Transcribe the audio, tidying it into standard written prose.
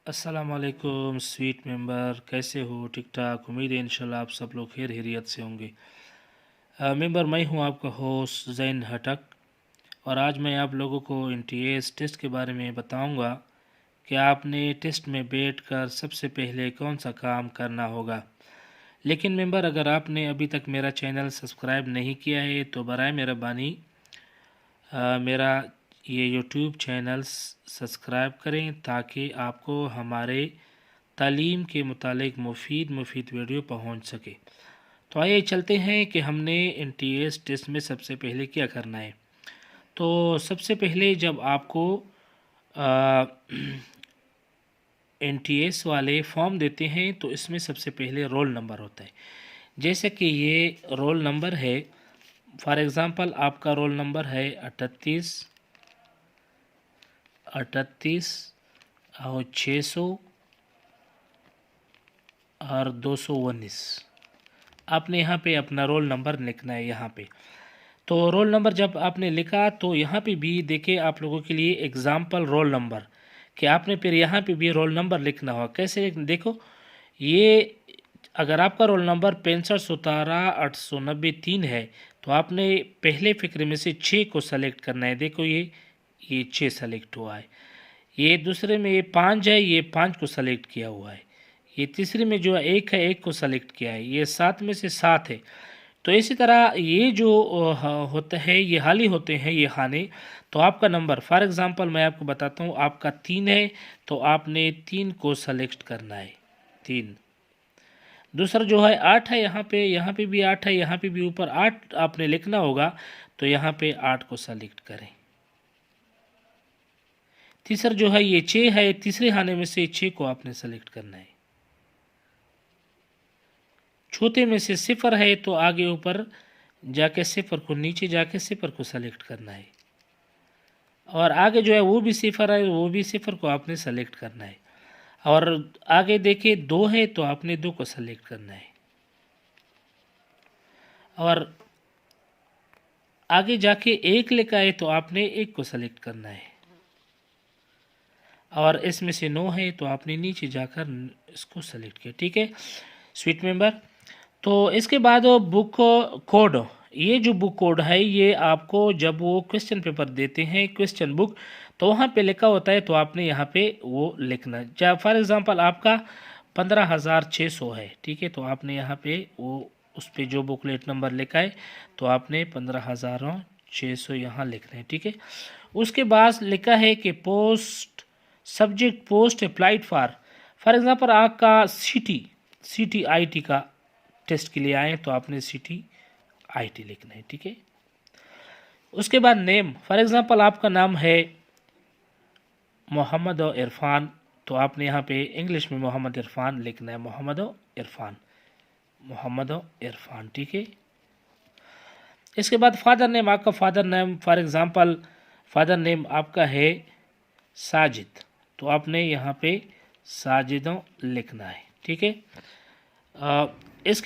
अस्सलाम वालेकुम sweet member, कैसे हो? ठीक ठाक। उम्मीद है इंशाल्लाह आप सब लोग खैर खैरियत से होंगे। मेंबर, मैं हूं आपका होस्ट जैन हटक और आज मैं आप लोगों को एनटीएस टेस्ट के बारे में बताऊंगा कि आपने टेस्ट में बैठकर सबसे पहले कौन सा काम करना होगा। लेकिन मेंबर, अगर आपने अभी तक मेरा चैनल सब्सक्राइब नहीं किया है तो बराए मेहरबानी मेरा ये यूट्यूब चैनल सब्सक्राइब करें ताकि आपको हमारे तालीम के मुतालिक मुफीद वीडियो पहुंच सके। तो आइए चलते हैं कि हमने एनटीएस टेस्ट में सबसे पहले क्या करना है। तो सबसे पहले जब आपको एनटीएस वाले फॉर्म देते हैं तो इसमें सबसे पहले रोल नंबर होता है। जैसे कि ये रोल नंबर है, फॉर एग्ज़ाम्पल आपका रोल नंबर है 38 और 600 और 219। आपने यहाँ पे अपना रोल नंबर लिखना है यहाँ पे। तो रोल नंबर जब आपने लिखा तो यहाँ पे भी देखिए आप लोगों के लिए एग्ज़ाम्पल रोल नंबर कि आपने फिर यहाँ पे भी रोल नंबर लिखना होगा। कैसे देखो, ये अगर आपका रोल नंबर 6517-890-3 है तो आपने पहले फिक्रे में से 6 को सेलेक्ट करना है। देखो ये 6 सेलेक्ट हुआ है। ये दूसरे में ये 5 है, ये 5 को सेलेक्ट किया हुआ है। ये तीसरे में जो 1 है, 1 को सेलेक्ट किया है। ये 7 में से 7 है। तो इसी तरह ये जो होता है, ये हाली होते हैं ये खाने। तो आपका नंबर फॉर एग्ज़ाम्पल मैं आपको बताता हूँ, आपका 3 है तो आपने 3 को सेलेक्ट करना है, 3। दूसरा जो है 8 है, यहाँ पे भी 8 है, यहाँ पे भी ऊपर 8 आपने लिखना होगा तो यहाँ पे 8 को सेलेक्ट करें। तीसरा जो है ये 6 है, तीसरे खाने में से 6 को आपने सेलेक्ट करना है। चौथे में से 0 है तो आगे ऊपर जाके 0 को, नीचे जाके 0 को सेलेक्ट करना है। और आगे जो है वो भी 0 है, वो भी 0 को आपने सेलेक्ट करना है। और आगे देखिए 2 है तो आपने 2 को सेलेक्ट करना है। और आगे जाके 1 लिखा है तो आपने 1 को सेलेक्ट करना है। और इसमें से 9 है तो आपने नीचे जाकर इसको सेलेक्ट किया। ठीक है स्वीट मेंबर। तो इसके बाद बुक कोड, ये जो बुक कोड है ये आपको जब वो क्वेश्चन पेपर देते हैं, क्वेश्चन बुक, तो वहाँ पे लिखा होता है तो आपने यहाँ पे वो लिखना है। जब फॉर एग्ज़ाम्पल आपका 15,600 है, ठीक है, तो आपने यहाँ पे वो उस पर जो बुकलेट नंबर लिखा है तो आपने 15,600 यहाँ लिखना है। ठीक है, उसके बाद लिखा है कि post subject post applied for example आपका सिटी आईटी का टेस्ट के लिए आए तो आपने सिटी आईटी लिखना है। ठीक है, उसके बाद नेम, फॉर एग्ज़ाम्पल आपका नाम है मोहम्मद और इरफान तो आपने यहाँ पे इंग्लिश में मोहम्मद इरफान लिखना है, मोहम्मद और इरफान। ठीक है, इसके बाद फादर नेम, आपका father name, for example father name आपका है साजिद तो आपने यहाँ पे साजिदों लिखना है। ठीक है, इसके